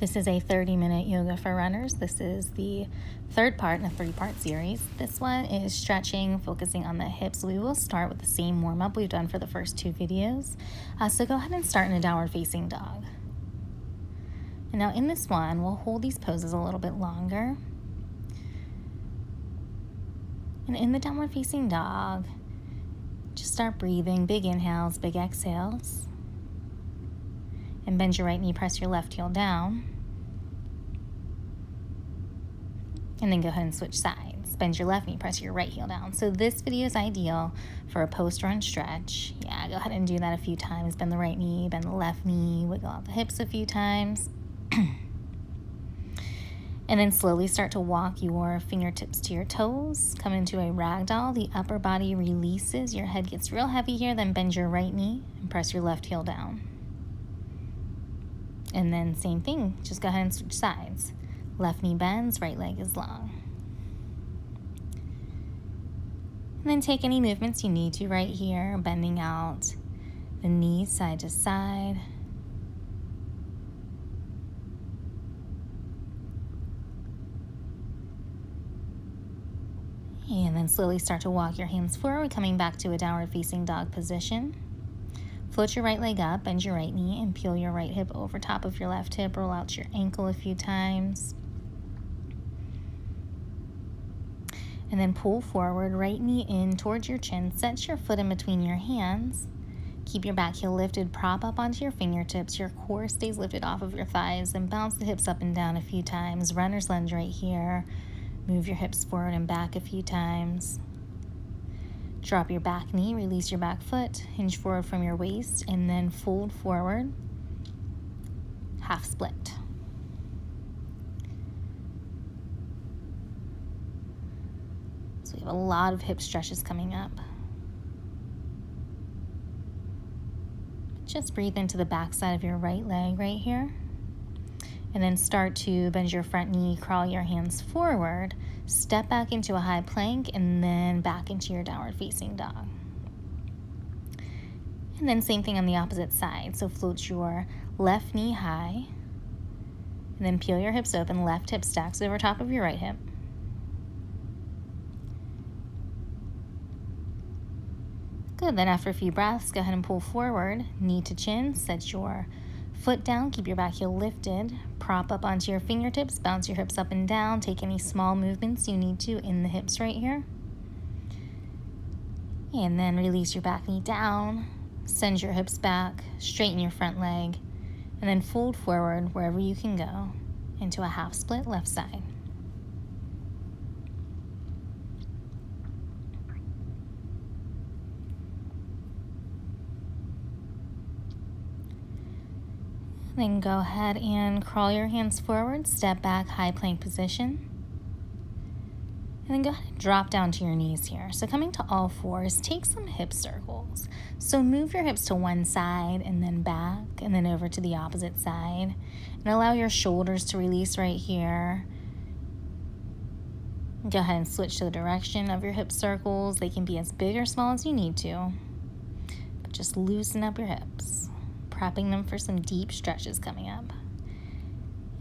This is a 30-minute yoga for runners. This is the third part in a 3-part series. This one is stretching, focusing on the hips. We will start with the same warm-up we've done for the first 2 videos. So go ahead and start in a downward facing dog. And now in this one, we'll hold these poses a little bit longer. And in the downward facing dog, just start breathing, big inhales, big exhales. And bend your right knee, press your left heel down. And then go ahead and switch sides. Bend your left knee, press your right heel down. So this video is ideal for a post-run stretch. Yeah, go ahead and do that a few times. Bend the right knee, bend the left knee, wiggle out the hips a few times. And then slowly start to walk your fingertips to your toes. Come into a ragdoll. The upper body releases. Your head gets real heavy here. Then bend your right knee and press your left heel down. And then same thing. Just go ahead and switch sides. Left knee bends, right leg is long. And then take any movements you need to right here. Bending out the knees side to side. And then slowly start to walk your hands forward, coming back to a downward facing dog position. Float your right leg up, bend your right knee, and peel your right hip over top of your left hip. Roll out your ankle a few times. And then pull forward, right knee in towards your chin. Set your foot in between your hands. Keep your back heel lifted, prop up onto your fingertips. Your core stays lifted off of your thighs, and bounce the hips up and down a few times. Runner's lunge right here. Move your hips forward and back a few times. Drop your back knee, release your back foot, hinge forward from your waist, and then fold forward, half split. So we have a lot of hip stretches coming up. Just breathe into the back side of your right leg right here. And then start to bend your front knee, crawl your hands forward, step back into a high plank, and then back into your downward facing dog. And then same thing on the opposite side. So float your left knee high, and then peel your hips open, left hip stacks over top of your right hip. Good, then after a few breaths, go ahead and pull forward, knee to chin, set your foot down, keep your back heel lifted, prop up onto your fingertips, bounce your hips up and down, take any small movements you need to in the hips right here. And then release your back knee down, send your hips back, straighten your front leg, and then fold forward wherever you can go into a half split left side. Then go ahead and crawl your hands forward, step back, high plank position. And then go ahead and drop down to your knees here. So coming to all fours, take some hip circles. So move your hips to one side and then back and then over to the opposite side. And allow your shoulders to release right here. Go ahead and switch to the direction of your hip circles. They can be as big or small as you need to. But just loosen up your hips, prepping them for some deep stretches coming up.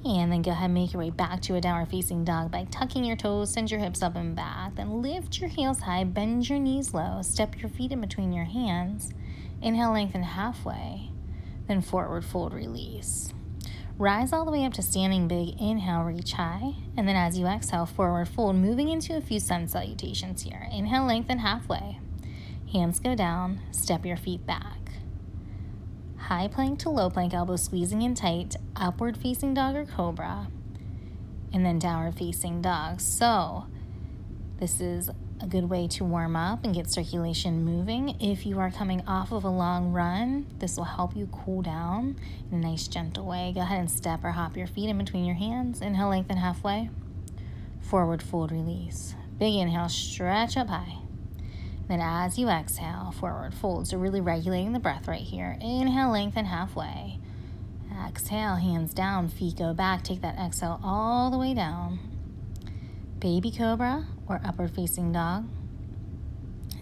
And then go ahead and make your way back to a downward facing dog by tucking your toes, send your hips up and back. Then lift your heels high, bend your knees low, step your feet in between your hands. Inhale, lengthen halfway. Then forward fold, release. Rise all the way up to standing big. Inhale, reach high. And then as you exhale, forward fold, moving into a few sun salutations here. Inhale, lengthen halfway. Hands go down, step your feet back. High plank to low plank, elbows squeezing in tight, upward facing dog or cobra, and then downward facing dog. So this is a good way to warm up and get circulation moving. If you are coming off of a long run, this will help you cool down in a nice gentle way. Go ahead and step or hop your feet in between your hands. Inhale, lengthen halfway. Forward fold, release. Big inhale, stretch up high. Then as you exhale, forward fold. So really regulating the breath right here. Inhale, lengthen halfway. Exhale, hands down, feet go back. Take that exhale all the way down. Baby cobra or upward facing dog.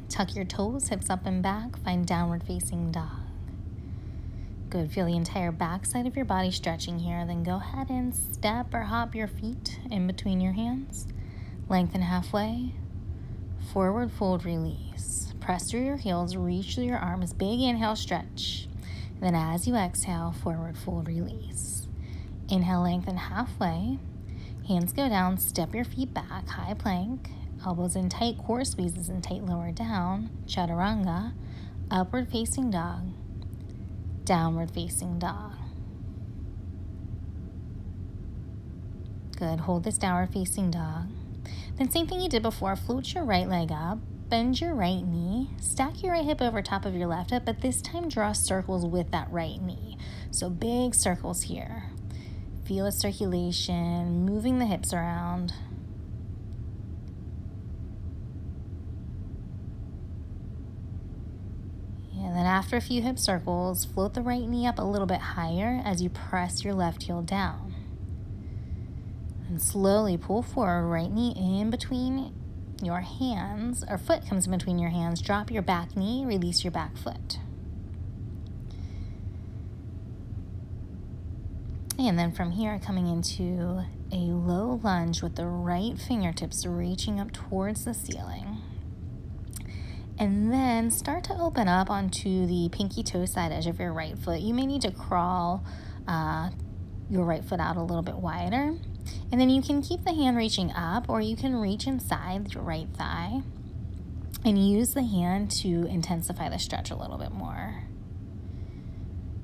Tuck your toes, hips up and back. Find downward facing dog. Good. Feel the entire back side of your body stretching here. Then go ahead and step or hop your feet in between your hands. Lengthen halfway. Forward fold, release. Press through your heels, reach through your arms. Big inhale, stretch. And then as you exhale, forward fold, release. Inhale, lengthen halfway. Hands go down, step your feet back, high plank. Elbows in tight, core squeezes in tight, lower down. Chaturanga. Upward facing dog. Downward facing dog. Good. Hold this downward facing dog. Then same thing you did before. Float your right leg up. Bend your right knee. Stack your right hip over top of your left hip, but this time draw circles with that right knee. So big circles here. Feel a circulation, moving the hips around. And then after a few hip circles, float the right knee up a little bit higher as you press your left heel down. And slowly pull forward, right knee in between your hands, or foot comes in between your hands. Drop your back knee, release your back foot. And then from here, coming into a low lunge with the right fingertips reaching up towards the ceiling. And then start to open up onto the pinky toe side edge of your right foot. You may need to crawl your right foot out a little bit wider. And then you can keep the hand reaching up, or you can reach inside your right thigh and use the hand to intensify the stretch a little bit more.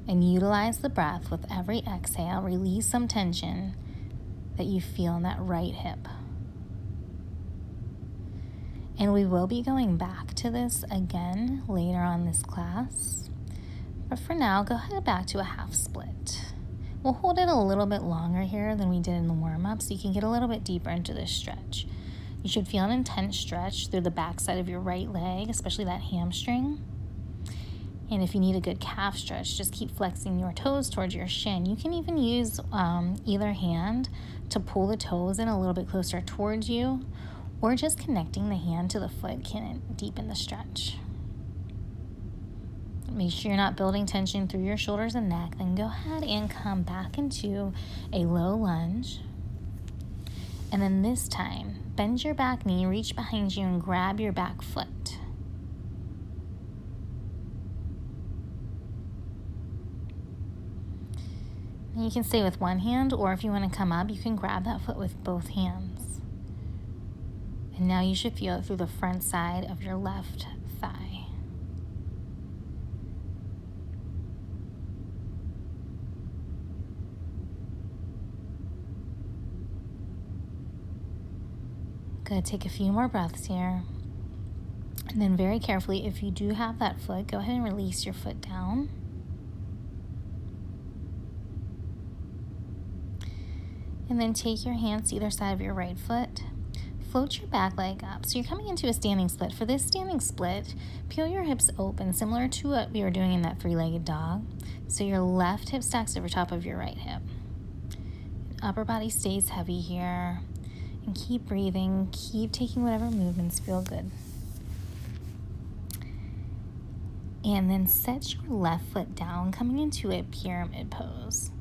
And utilize the breath with every exhale. Release some tension that you feel in that right hip. And we will be going back to this again later on this class. But for now, go ahead back to a half split. We'll hold it a little bit longer here than we did in the warm-up, so you can get a little bit deeper into this stretch. You should feel an intense stretch through the back side of your right leg, especially that hamstring. And if you need a good calf stretch, just keep flexing your toes towards your shin. You can even use either hand to pull the toes in a little bit closer towards you, or just connecting the hand to the foot can deepen the stretch. Make sure you're not building tension through your shoulders and neck. Then go ahead and come back into a low lunge. And then this time, bend your back knee, reach behind you, and grab your back foot. And you can stay with one hand, or if you want to come up, you can grab that foot with both hands. And now you should feel it through the front side of your left thigh. Good, take a few more breaths here. And then very carefully, if you do have that foot, go ahead and release your foot down. And then take your hands to either side of your right foot. Float your back leg up. So you're coming into a standing split. For this standing split, peel your hips open, similar to what we were doing in that three-legged dog. So your left hip stacks over top of your right hip. Upper body stays heavy here. And keep breathing. Keep taking whatever movements feel good. And then set your left foot down, coming into a pyramid pose.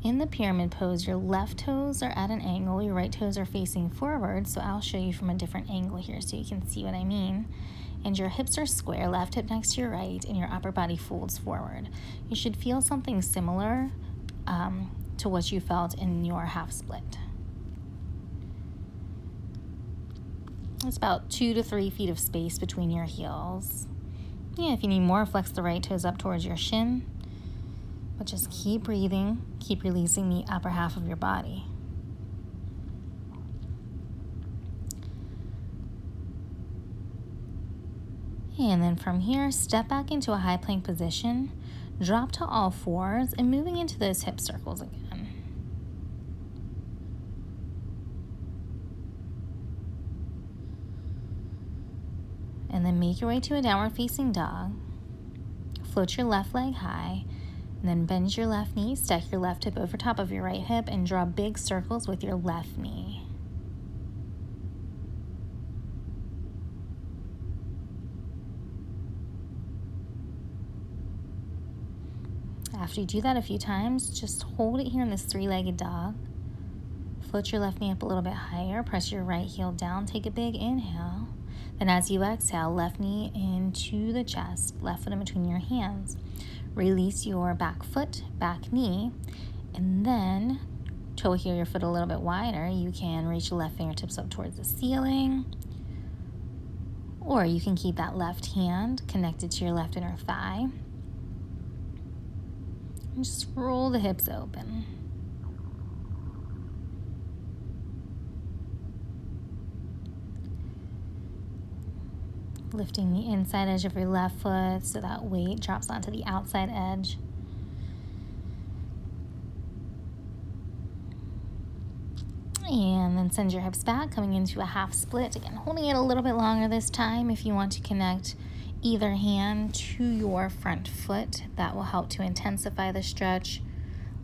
In the pyramid pose, your left toes are at an angle, your right toes are facing forward, so I'll show you from a different angle here so you can see what I mean. And your hips are square, left hip next to your right, and your upper body folds forward. You should feel something similar to what you felt in your half split. It's about 2 to 3 feet of space between your heels. Yeah, if you need more, flex the right toes up towards your shin. But just keep breathing, keep releasing the upper half of your body. And then from here, step back into a high plank position, drop to all fours, and moving into those hip circles again. And then make your way to a downward facing dog. Float your left leg high. And then bend your left knee, stack your left hip over top of your right hip, and draw big circles with your left knee. After you do that a few times, just hold it here in this three-legged dog. Float your left knee up a little bit higher. Press your right heel down. Take a big inhale. Then as you exhale, left knee into the chest, left foot in between your hands. Release your back foot, back knee, and then toe heel your foot a little bit wider. You can reach the left fingertips up towards the ceiling, or you can keep that left hand connected to your left inner thigh. And just roll the hips open. Lifting the inside edge of your left foot so that weight drops onto the outside edge. And then send your hips back, coming into a half split. Again, holding it a little bit longer this time. If you want to connect either hand to your front foot, that will help to intensify the stretch.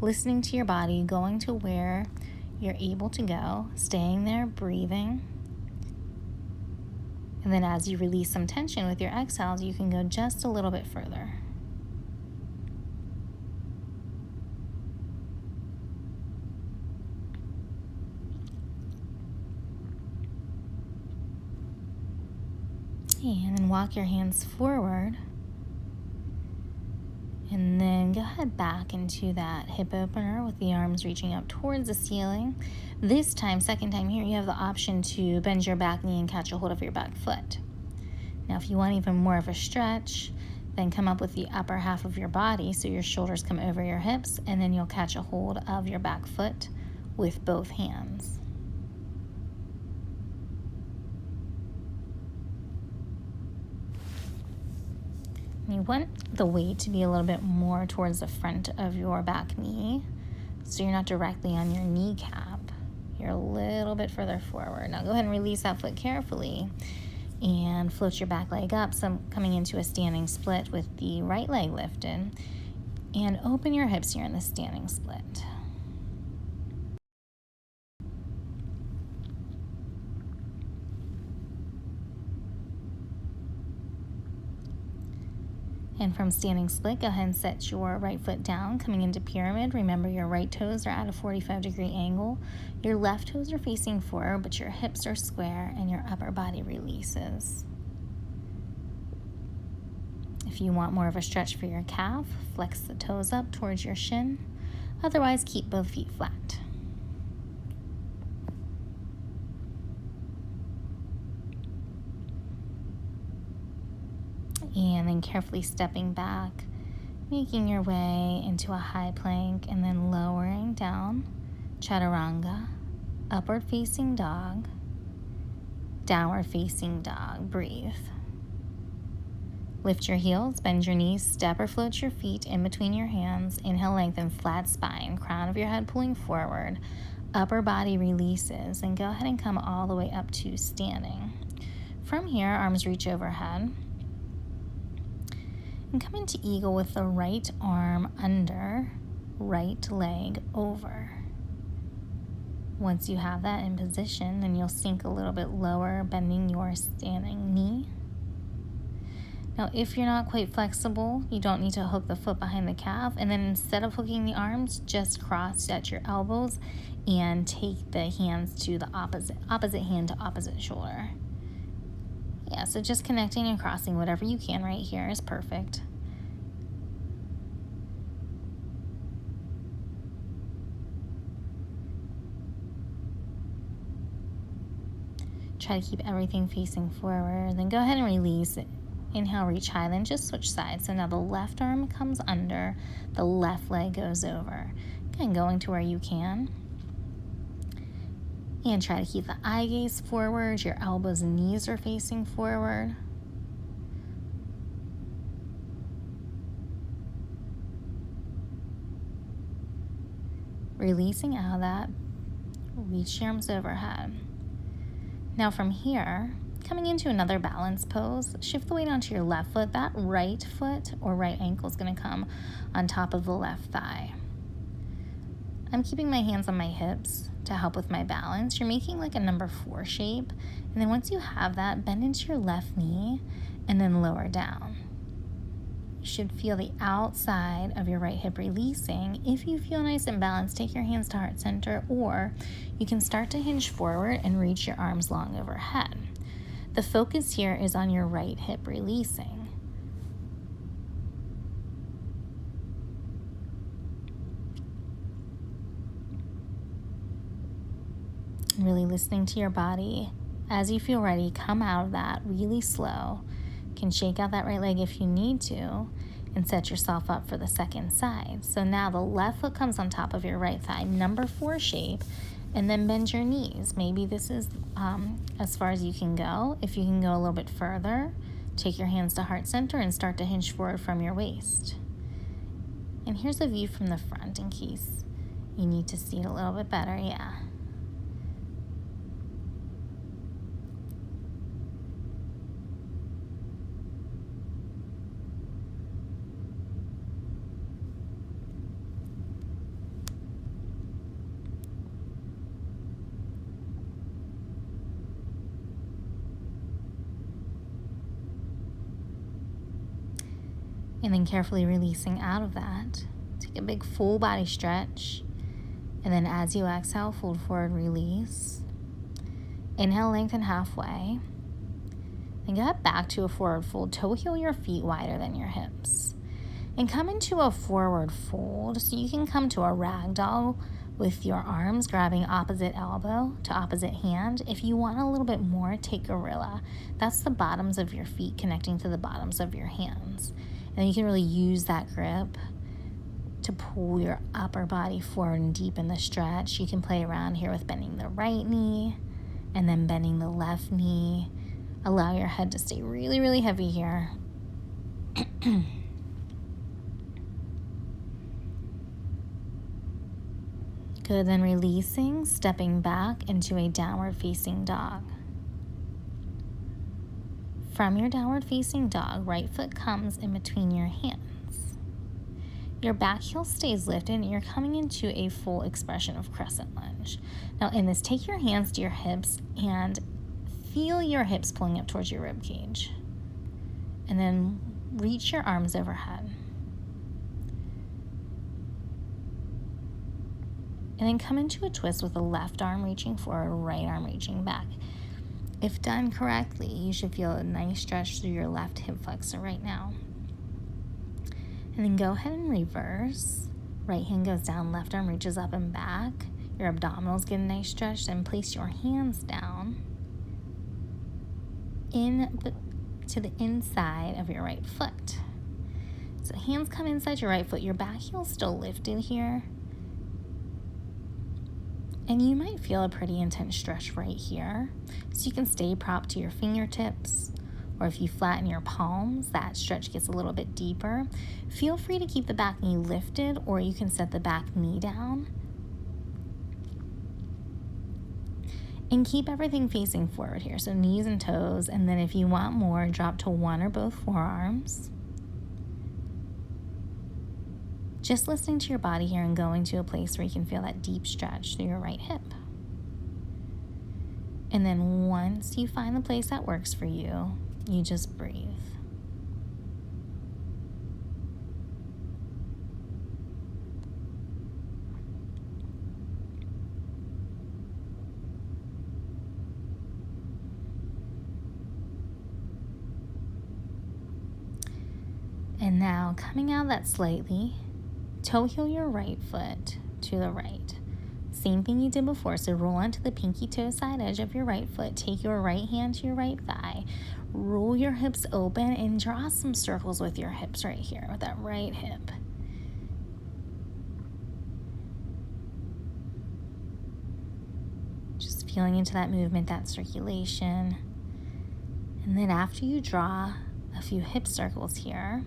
Listening to your body, going to where you're able to go, staying there, breathing. And then as you release some tension with your exhales, you can go just a little bit further. And then walk your hands forward. And then go ahead back into that hip opener with the arms reaching up towards the ceiling. This time, second time here, you have the option to bend your back knee and catch a hold of your back foot. Now, if you want even more of a stretch, then come up with the upper half of your body so your shoulders come over your hips, and then you'll catch a hold of your back foot with both hands. You want the weight to be a little bit more towards the front of your back knee, so you're not directly on your kneecap. You're a little bit further forward. Now go ahead and release that foot carefully and float your back leg up, coming into a standing split with the right leg lifted, and open your hips here in the standing split. And from standing split, go ahead and set your right foot down, coming into pyramid. Remember, your right toes are at a 45-degree angle. Your left toes are facing forward, but your hips are square and your upper body releases. If you want more of a stretch for your calf, flex the toes up towards your shin. Otherwise, keep both feet flat. And then carefully stepping back, making your way into a high plank, and then lowering down, chaturanga, upward facing dog, downward facing dog. Breathe. Lift your heels, bend your knees, step or float your feet in between your hands. Inhale, lengthen, flat spine, crown of your head pulling forward, upper body releases, and go ahead and come all the way up to standing. From here, arms reach overhead. And come into eagle with the right arm under, right leg over. Once you have that in position, then you'll sink a little bit lower, bending your standing knee. Now, if you're not quite flexible, you don't need to hook the foot behind the calf. And then instead of hooking the arms, just cross at your elbows and take the hands to the opposite hand to opposite shoulder. Yeah, so just connecting and crossing whatever you can right here is perfect. Try to keep everything facing forward. Then go ahead and release it. Inhale, reach high, then just switch sides. So now the left arm comes under, the left leg goes over. Again, going to where you can. And try to keep the eye gaze forward. Your elbows and knees are facing forward. Releasing out of that, reach your arms overhead. Now from here, coming into another balance pose, shift the weight onto your left foot. That right foot or right ankle is going to come on top of the left thigh. I'm keeping my hands on my hips to help with my balance. You're making like a number 4 shape. And then once you have that, bend into your left knee and then lower down. you should feel the outside of your right hip releasing. If you feel nice and balanced, take your hands to heart center, or you can start to hinge forward and reach your arms long overhead. The focus here is on your right hip releasing. Really listening to your body. As you feel ready, come out of that really slow. You can shake out that right leg if you need to and set yourself up for the second side. So now the left foot comes on top of your right thigh, number 4 shape, and then bend your knees. Maybe this is as far as you can go. If you can go a little bit further, take your hands to heart center and start to hinge forward from your waist. And here's a view from the front in case you need to see it a little bit better. Yeah. And then carefully releasing out of that. Take a big full body stretch. And then as you exhale, fold forward, release. Inhale, lengthen halfway. Then get back to a forward fold. Toe heel your feet wider than your hips. And come into a forward fold. So you can come to a ragdoll with your arms grabbing opposite elbow to opposite hand. If you want a little bit more, take gorilla. That's the bottoms of your feet connecting to the bottoms of your hands. And you can really use that grip to pull your upper body forward and deepen the stretch. You can play around here with bending the right knee and then bending the left knee. Allow your head to stay really, really heavy here. Good, then releasing, stepping back into a downward facing dog. From your downward facing dog, right foot comes in between your hands. Your back heel stays lifted and you're coming into a full expression of crescent lunge. Now in this, take your hands to your hips and feel your hips pulling up towards your rib cage. And then reach your arms overhead. And then come into a twist with the left arm reaching forward, right arm reaching back. If done correctly, you should feel a nice stretch through your left hip flexor right now. And then go ahead and reverse. Right hand goes down, left arm reaches up and back. Your abdominals get a nice stretch. Then place your hands down to the inside of your right foot. So hands come inside your right foot. Your back heel's still lifted here. And you might feel a pretty intense stretch right here. So you can stay propped to your fingertips, or if you flatten your palms, that stretch gets a little bit deeper. Feel free to keep the back knee lifted, or you can set the back knee down. And keep everything facing forward here, so knees and toes, and then if you want more, drop to one or both forearms. Just listening to your body here and going to a place where you can feel that deep stretch through your right hip. And then once you find the place that works for you, you just breathe. And now coming out of that slightly, toe heel your right foot to the right. Same thing you did before, so roll onto the pinky toe side edge of your right foot. Take your right hand to your right thigh. Roll your hips open and draw some circles with your hips right here, with that right hip. Just feeling into that movement, that circulation. And then after you draw a few hip circles here,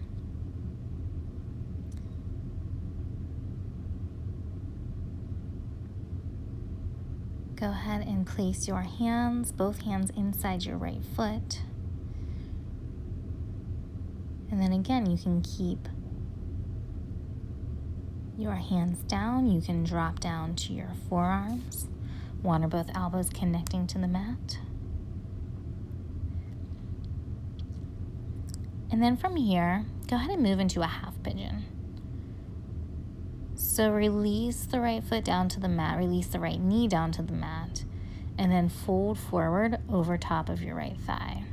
go ahead and place your hands, both hands inside your right foot. And then again, you can keep your hands down. You can drop down to your forearms, one or both elbows connecting to the mat. And then from here, go ahead and move into a half pigeon. So release the right foot down to the mat, release the right knee down to the mat, and then fold forward over top of your right thigh.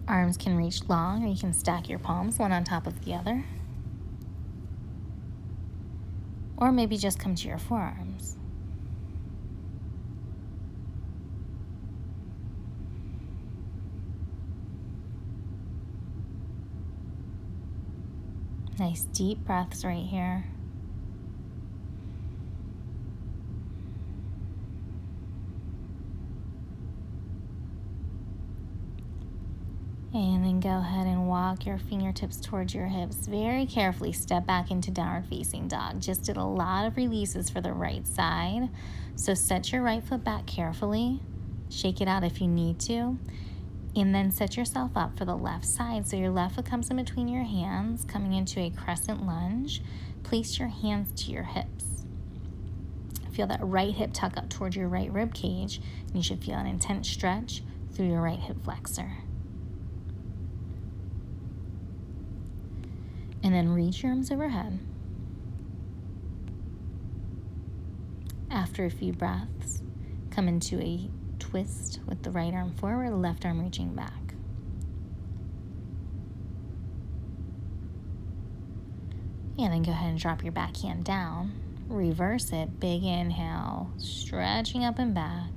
Arms can reach long, or you can stack your palms one on top of the other. Or maybe just come to your forearms. Nice deep breaths right here. And then go ahead and walk your fingertips towards your hips. Very carefully step back into downward facing dog. Just did a lot of releases for the right side. So set your right foot back carefully. Shake it out if you need to. And then set yourself up for the left side. So your left foot comes in between your hands, coming into a crescent lunge. Place your hands to your hips. Feel that right hip tuck up towards your right rib cage. And you should feel an intense stretch through your right hip flexor. And then reach your arms overhead. After a few breaths, come into a twist with the right arm forward, left arm reaching back. And then go ahead and drop your back hand down. Reverse it, big inhale, stretching up and back.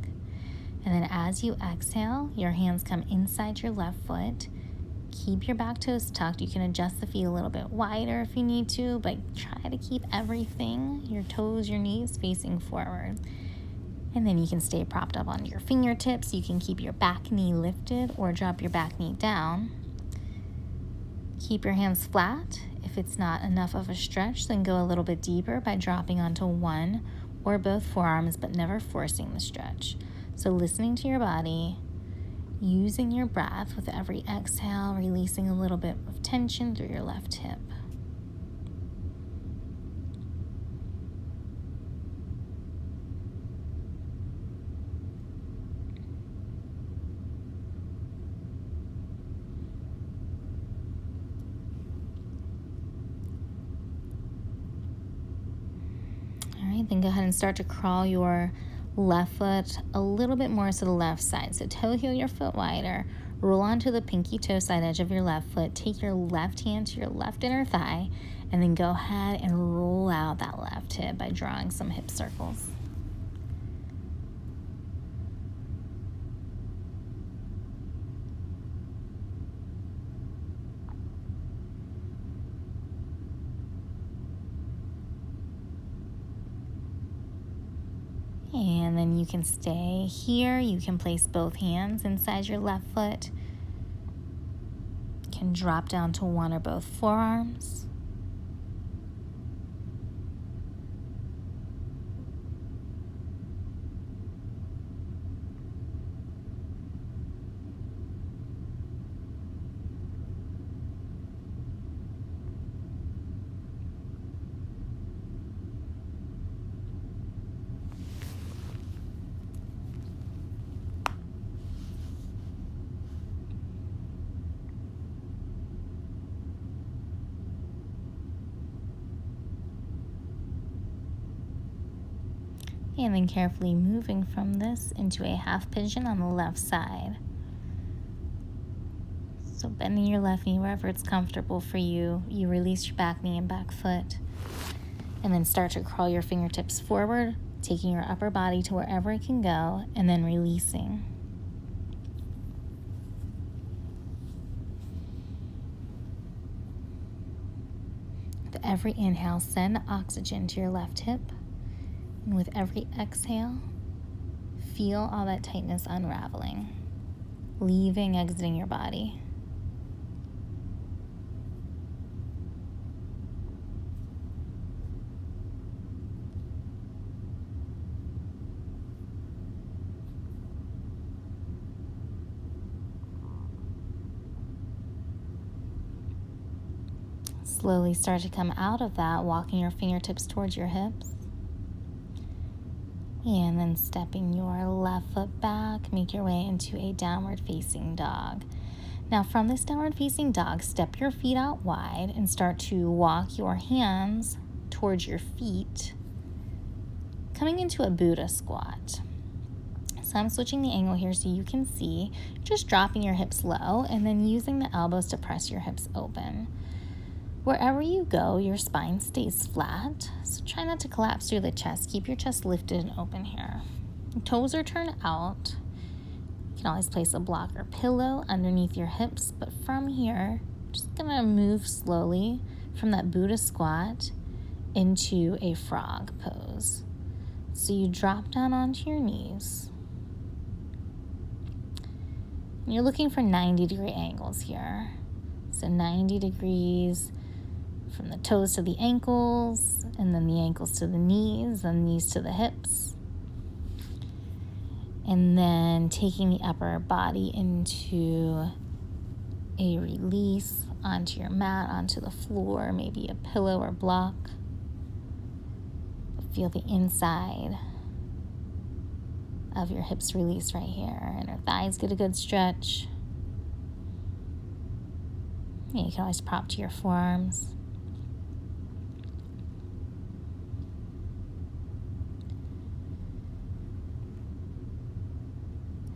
And then as you exhale, your hands come inside your left foot. Keep your back toes tucked. You can adjust the feet a little bit wider if you need to, but try to keep everything, your toes, your knees, facing forward. And then you can stay propped up on your fingertips. You can keep your back knee lifted or drop your back knee down. Keep your hands flat. If it's not enough of a stretch, then go a little bit deeper by dropping onto one or both forearms, but never forcing the stretch. So listening to your body, using your breath with every exhale, releasing a little bit of tension through your left hip. All right, then go ahead and start to crawl your left foot a little bit more to the left side. So toe heel your foot wider, roll onto the pinky toe side edge of your left foot, take your left hand to your left inner thigh, and then go ahead and roll out that left hip by drawing some hip circles. And then you can stay here. You can place both hands inside your left foot. You can drop down to one or both forearms. And then carefully moving from this into a half pigeon on the left side. So bending your left knee wherever it's comfortable for you. You release your back knee and back foot. And then start to crawl your fingertips forward, taking your upper body to wherever it can go, and then releasing. With every inhale, send oxygen to your left hip. And with every exhale, feel all that tightness unraveling, leaving, exiting your body. Slowly start to come out of that, walking your fingertips towards your hips. And then stepping your left foot back, make your way into a downward facing dog. Now from this downward facing dog, step your feet out wide and start to walk your hands towards your feet, coming into a Buddha squat. So I'm switching the angle here so you can see, just dropping your hips low and then using the elbows to press your hips open. Wherever you go, your spine stays flat, so try not to collapse through the chest. Keep your chest lifted and open here. Toes are turned out. You can always place a block or pillow underneath your hips, but from here, just gonna move slowly from that Buddha squat into a frog pose. So you drop down onto your knees. And you're looking for 90-degree angles here. So 90 degrees from the toes to the ankles, and then the ankles to the knees, then knees to the hips. And then taking the upper body into a release onto your mat, onto the floor, maybe a pillow or block. Feel the inside of your hips release right here. Inner thighs get a good stretch. Yeah, you can always prop to your forearms.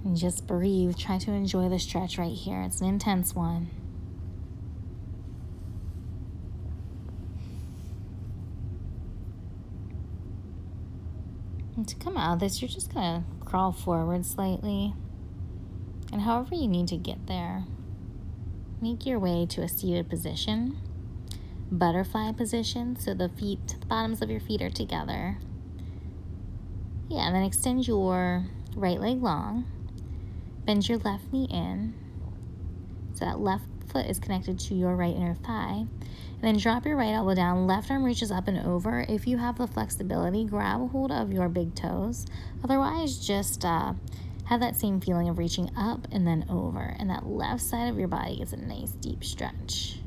And just breathe. Try to enjoy the stretch right here. It's an intense one. And to come out of this, you're just going to crawl forward slightly. And however you need to get there, make your way to a seated position, butterfly position, so the bottoms of your feet are together. Yeah, and then extend your right leg long. Bend your left knee in, so that left foot is connected to your right inner thigh. And then drop your right elbow down, left arm reaches up and over. If you have the flexibility, grab a hold of your big toes. Otherwise, just have that same feeling of reaching up and then over. And that left side of your body gets a nice deep stretch.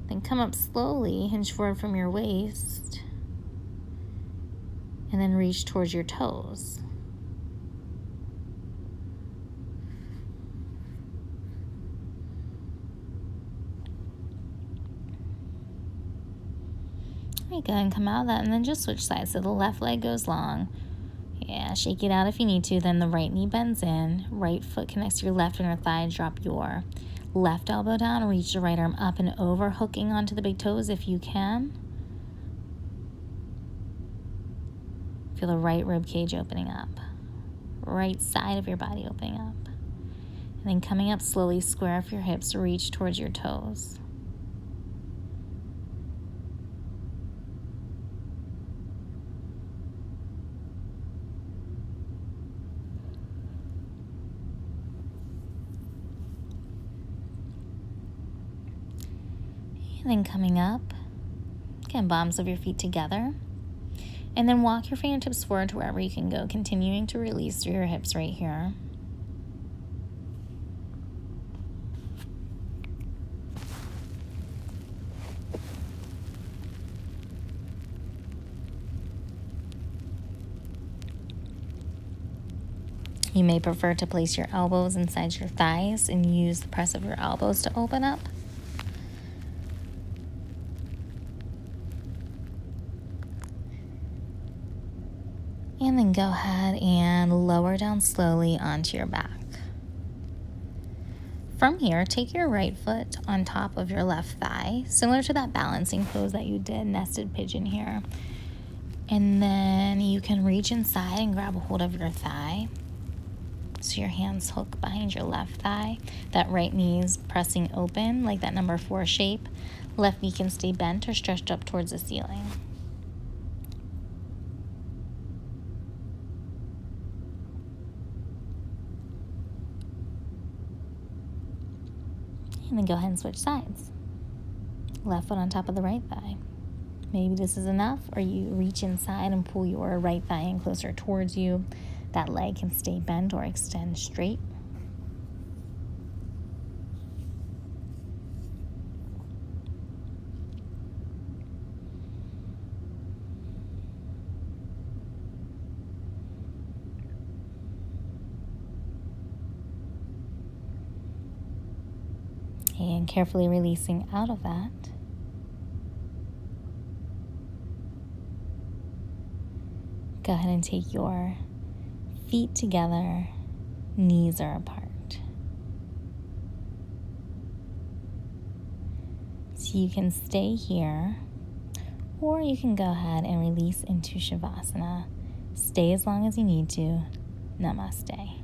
Then come up slowly, hinge forward from your waist, and then reach towards your toes. There you go, and come out of that, and then just switch sides. So the left leg goes long. Yeah, shake it out if you need to. Then the right knee bends in. Right foot connects to your left inner thigh. Drop your left elbow down. Reach the right arm up and over, hooking onto the big toes if you can. Feel the right rib cage opening up. Right side of your body opening up. And then coming up slowly, square off your hips. Reach towards your toes. And then coming up, again, bottoms of your feet together. And then walk your fingertips forward to wherever you can go, continuing to release through your hips right here. You may prefer to place your elbows inside your thighs and use the press of your elbows to open up. And then go ahead and lower down slowly onto your back. From here, take your right foot on top of your left thigh, similar to that balancing pose that you did, nested pigeon here. And then you can reach inside and grab a hold of your thigh. So your hands hook behind your left thigh. That right knee is pressing open like that number 4 shape. Left knee can stay bent or stretched up towards the ceiling. And then go ahead and switch sides. Left foot on top of the right thigh. Maybe this is enough, or you reach inside and pull your right thigh in closer towards you. That leg can stay bent or extend straight. carefully releasing out of that. Go ahead and take your feet together, knees are apart. So you can stay here, or you can go ahead and release into Shavasana. Stay as long as you need to. Namaste.